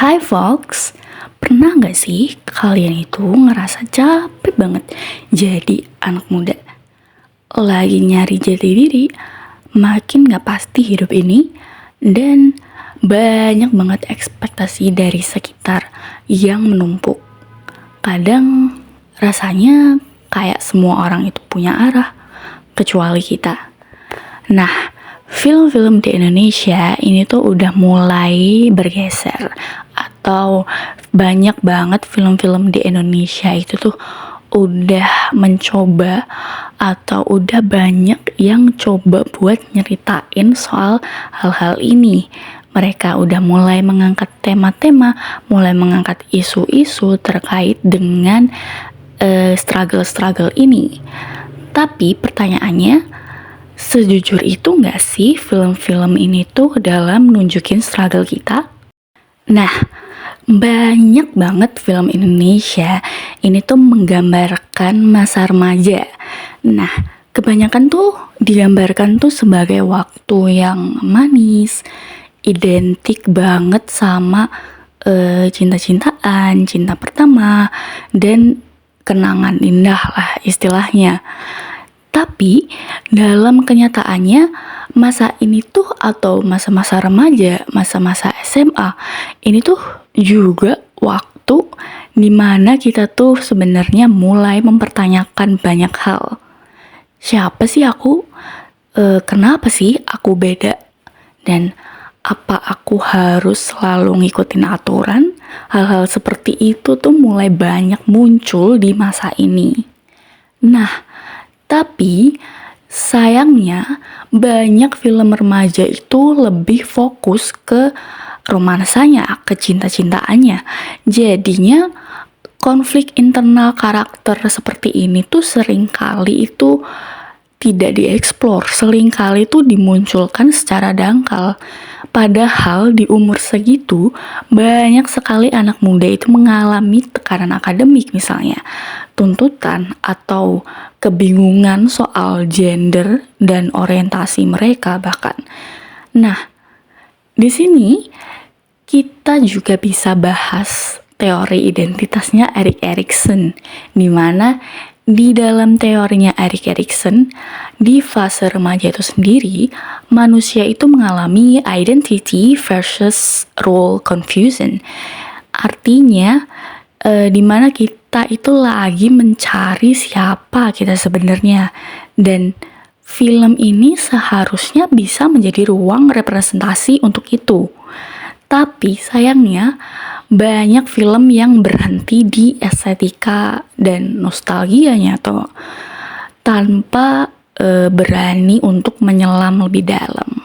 Hai folks, pernah gak sih kalian itu ngerasa capek banget jadi anak muda? Lagi nyari jati diri, makin gak pasti hidup ini, dan banyak banget ekspektasi dari sekitar yang menumpuk. Kadang rasanya kayak semua orang itu punya arah, kecuali kita. Nah, film-film di Indonesia ini tuh udah mulai bergeser, atau banyak banget film-film di Indonesia itu tuh udah mencoba atau udah banyak yang coba buat nyeritain soal hal-hal ini. Mereka udah mulai mengangkat tema-tema, mulai mengangkat isu-isu terkait dengan struggle-struggle ini. Tapi pertanyaannya, sejujur itu nggak sih film-film ini tuh dalam nunjukin struggle kita? Nah, banyak banget film Indonesia ini tuh menggambarkan masa remaja. Nah, kebanyakan tuh digambarkan tuh sebagai waktu yang manis, identik banget sama cinta-cintaan, cinta pertama, dan kenangan indah lah istilahnya. Tapi dalam kenyataannya masa ini tuh atau masa-masa remaja, masa-masa SMA ini tuh juga waktu dimana kita tuh sebenarnya mulai mempertanyakan banyak hal. Siapa sih aku? Kenapa sih aku beda? Dan apa aku harus selalu ngikutin aturan? Hal-hal seperti itu tuh mulai banyak muncul di masa ini. Nah, tapi sayangnya banyak film remaja itu lebih fokus ke romansanya, ke cinta-cintaannya. Jadinya konflik internal karakter seperti ini tuh seringkali itu tidak dieksplor, seringkali itu dimunculkan secara dangkal. Padahal di umur segitu banyak sekali anak muda itu mengalami tekanan akademik misalnya, tuntutan atau kebingungan soal gender dan orientasi mereka bahkan. Nah, di sini kita juga bisa bahas teori identitasnya Erik Erikson, di mana di dalam teorinya Erik Erikson, di fase remaja itu sendiri, manusia itu mengalami identity versus role confusion. Artinya, di mana kita itu lagi mencari siapa kita sebenarnya. Dan film ini seharusnya bisa menjadi ruang representasi untuk itu. Tapi sayangnya banyak film yang berhenti di estetika dan nostalgianya atau tanpa berani untuk menyelam lebih dalam.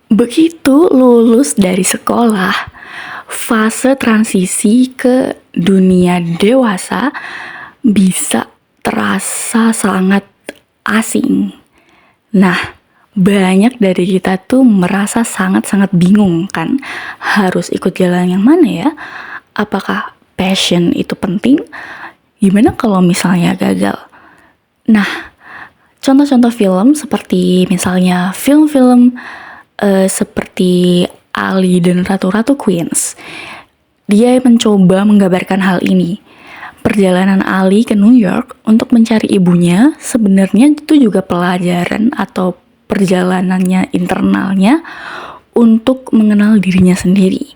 Begitu lulus dari sekolah, fase transisi ke dunia dewasa bisa terasa sangat asing. Nah, banyak dari kita tuh merasa sangat-sangat bingung kan, harus ikut jalan yang mana ya? Apakah passion itu penting? Gimana kalau misalnya gagal? Nah, contoh-contoh film seperti misalnya film-film seperti Ali dan Ratu-Ratu Queens, dia mencoba menggambarkan hal ini. Perjalanan Ali ke New York untuk mencari ibunya sebenarnya itu juga pelajaran atau perjalanannya internalnya untuk mengenal dirinya sendiri.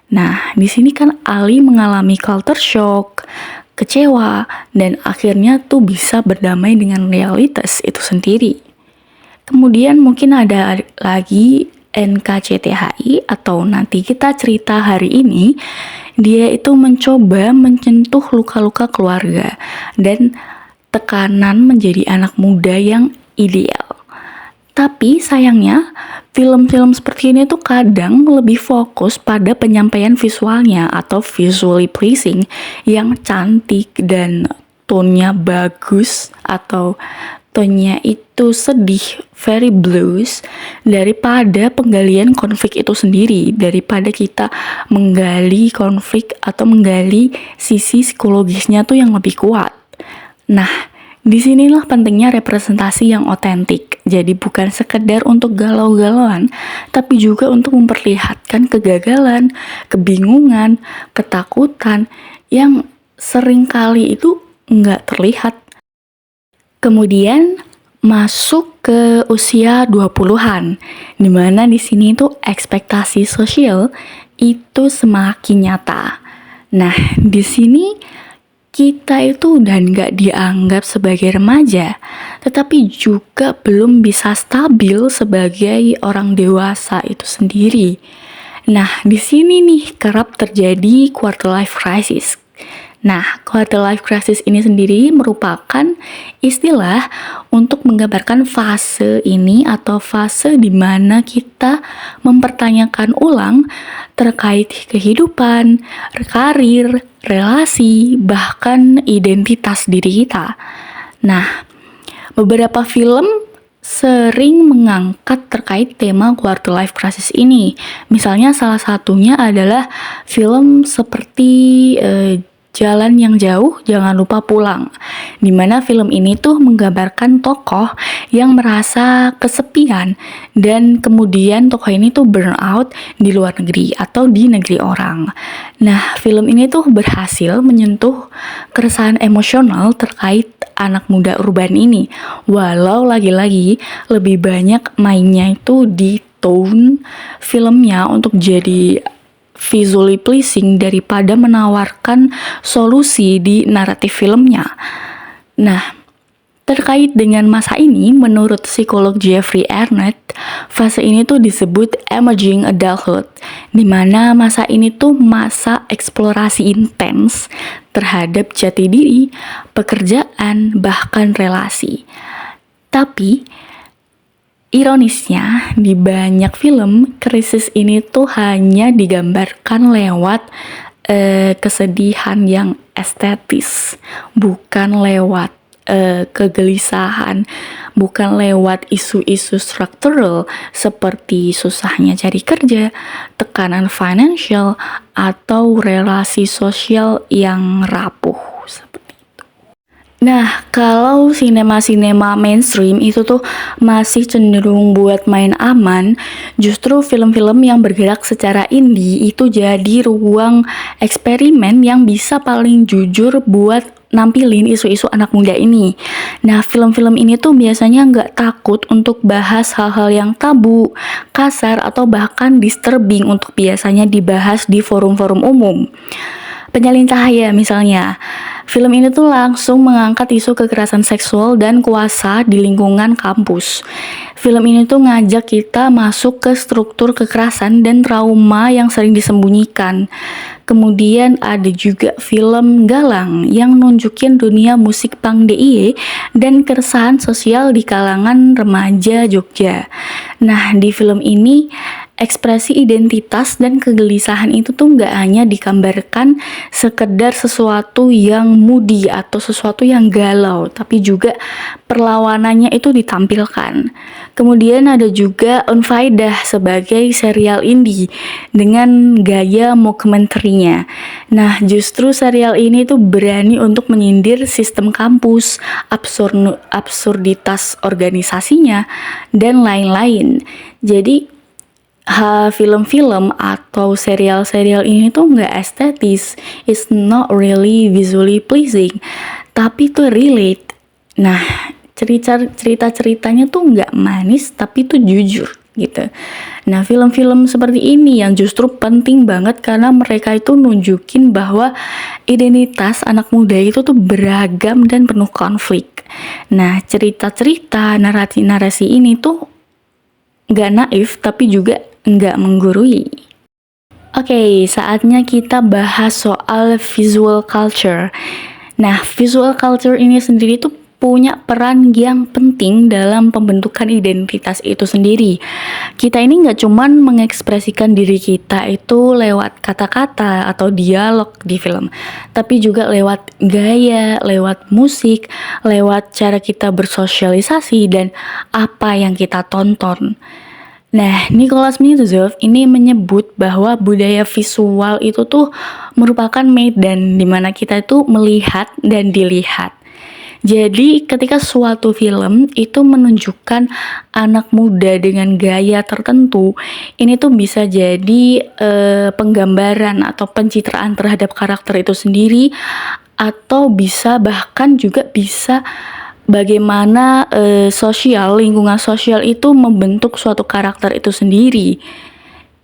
Nah, di sini kan Ali mengalami culture shock, kecewa, dan akhirnya tuh bisa berdamai dengan realitas itu sendiri. Kemudian mungkin ada lagi NKCTHI atau Nanti Kita Cerita Hari Ini. Dia itu mencoba menyentuh luka-luka keluarga dan tekanan menjadi anak muda yang ideal. Tapi sayangnya film-film seperti ini tuh kadang lebih fokus pada penyampaian visualnya atau visually pleasing yang cantik dan tone-nya bagus atau tone-nya itu sedih, very blues, daripada penggalian konflik itu sendiri, daripada kita menggali konflik atau menggali sisi psikologisnya tuh yang lebih kuat. Nah, disinilah pentingnya representasi yang otentik. Jadi bukan sekedar untuk galau-galauan, tapi juga untuk memperlihatkan kegagalan, kebingungan, ketakutan yang seringkali itu nggak terlihat. Kemudian masuk ke usia 20-an, dimana di sini tuh ekspektasi sosial itu semakin nyata. Nah, di sini kita itu udah nggak dianggap sebagai remaja, tetapi juga belum bisa stabil sebagai orang dewasa itu sendiri. Nah, di sini nih kerap terjadi quarter life crisis. Nah, quarter life crisis ini sendiri merupakan istilah untuk menggambarkan fase ini atau fase di mana kita mempertanyakan ulang terkait kehidupan, karir, relasi, bahkan identitas diri kita. Nah, beberapa film sering mengangkat terkait tema quarter life crisis ini. Misalnya salah satunya adalah film seperti Jalan yang Jauh, Jangan Lupa Pulang. Dimana film ini tuh menggambarkan tokoh yang merasa kesepian dan kemudian tokoh ini tuh burn out di luar negeri atau di negeri orang. Nah, film ini tuh berhasil menyentuh keresahan emosional terkait anak muda urban ini. Walau lagi-lagi lebih banyak mainnya itu di tone filmnya untuk jadi visually pleasing daripada menawarkan solusi di naratif filmnya. Nah, terkait dengan masa ini, menurut psikolog Jeffrey Arnett, fase ini tuh disebut emerging adulthood, di mana masa ini tuh masa eksplorasi intens terhadap jati diri, pekerjaan, bahkan relasi. Tapi, ironisnya, di banyak film, krisis ini tuh hanya digambarkan lewat kesedihan yang estetis, bukan lewat kegelisahan, bukan lewat isu-isu struktural seperti susahnya cari kerja, tekanan financial, atau relasi sosial yang rapuh. Nah, kalau sinema-sinema mainstream itu tuh masih cenderung buat main aman, justru film-film yang bergerak secara indie itu jadi ruang eksperimen yang bisa paling jujur buat nampilin isu-isu anak muda ini. Nah, film-film ini tuh biasanya nggak takut untuk bahas hal-hal yang tabu, kasar, atau bahkan disturbing untuk biasanya dibahas di forum-forum umum. Penyalin Cahaya misalnya, film ini tuh langsung mengangkat isu kekerasan seksual dan kuasa di lingkungan kampus. Film ini tuh ngajak kita masuk ke struktur kekerasan dan trauma yang sering disembunyikan. Kemudian ada juga film Galang yang nunjukin dunia musik punk DIY dan keresahan sosial di kalangan remaja Jogja. Nah, di film ini ekspresi identitas dan kegelisahan itu tuh nggak hanya digambarkan sekedar sesuatu yang moody atau sesuatu yang galau, tapi juga perlawanannya itu ditampilkan. Kemudian ada juga Unfaidah sebagai serial indie dengan gaya mockumentary-nya. Nah, justru serial ini tuh berani untuk menyindir sistem kampus, absurditas organisasinya, dan lain-lain. Jadi, film-film atau serial-serial ini tuh nggak estetis, it's not really visually pleasing, tapi tuh relate. Nah, cerita-ceritanya tuh nggak manis, tapi tuh jujur gitu. Nah, film-film seperti ini yang justru penting banget karena mereka itu nunjukin bahwa identitas anak muda itu tuh beragam dan penuh konflik. Nah, cerita-cerita, narasi ini tuh nggak naif, tapi juga nggak menggurui. Oke, saatnya kita bahas soal visual culture. Nah, visual culture ini sendiri tuh punya peran yang penting dalam pembentukan identitas itu sendiri. Kita ini nggak cuman mengekspresikan diri kita itu lewat kata-kata atau dialog di film, tapi juga lewat gaya, lewat musik, lewat cara kita bersosialisasi, dan apa yang kita tonton. Nah, Nicholas Mituzov ini menyebut bahwa budaya visual itu tuh merupakan medan di mana kita itu melihat dan dilihat. Jadi ketika suatu film itu menunjukkan anak muda dengan gaya tertentu, ini tuh bisa jadi penggambaran atau pencitraan terhadap karakter itu sendiri, atau bahkan juga bisa bagaimana lingkungan sosial itu membentuk suatu karakter itu sendiri.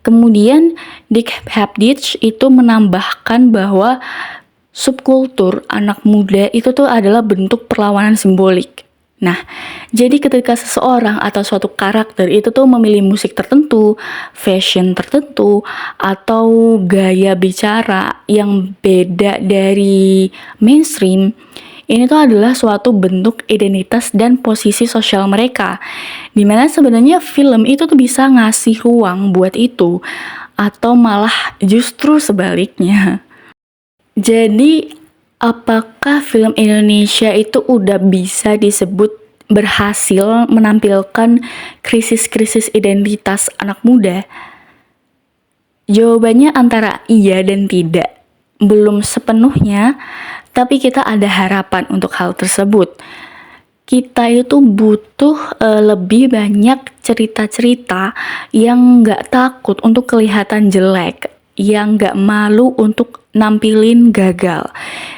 Kemudian Dick Hapditch itu menambahkan bahwa subkultur anak muda itu tuh adalah bentuk perlawanan simbolik. Nah, jadi ketika seseorang atau suatu karakter itu tuh memilih musik tertentu, fashion tertentu, atau gaya bicara yang beda dari mainstream, ini tuh adalah suatu bentuk identitas dan posisi sosial mereka. Dimana sebenarnya film itu tuh bisa ngasih ruang buat itu, atau malah justru sebaliknya. Jadi, apakah film Indonesia itu udah bisa disebut berhasil menampilkan krisis-krisis identitas anak muda? Jawabannya antara iya dan tidak. Belum sepenuhnya, tapi kita ada harapan untuk hal tersebut. Kita itu butuh lebih banyak cerita-cerita yang nggak takut untuk kelihatan jelek, yang nggak malu untuk nampilin gagal,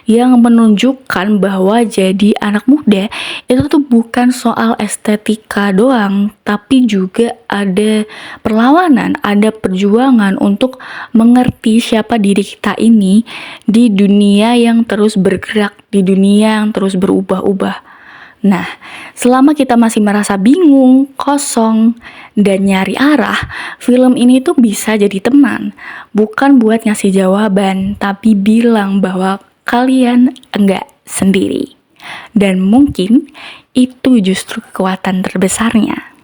yang menunjukkan bahwa jadi anak muda itu tuh bukan soal estetika doang, tapi juga ada perlawanan, ada perjuangan untuk mengerti siapa diri kita ini di dunia yang terus bergerak, di dunia yang terus berubah-ubah. Nah, selama kita masih merasa bingung, kosong, dan nyari arah, film ini tuh bisa jadi teman. Bukan buat ngasih jawaban, tapi bilang bahwa kalian enggak sendiri. Dan mungkin itu justru kekuatan terbesarnya.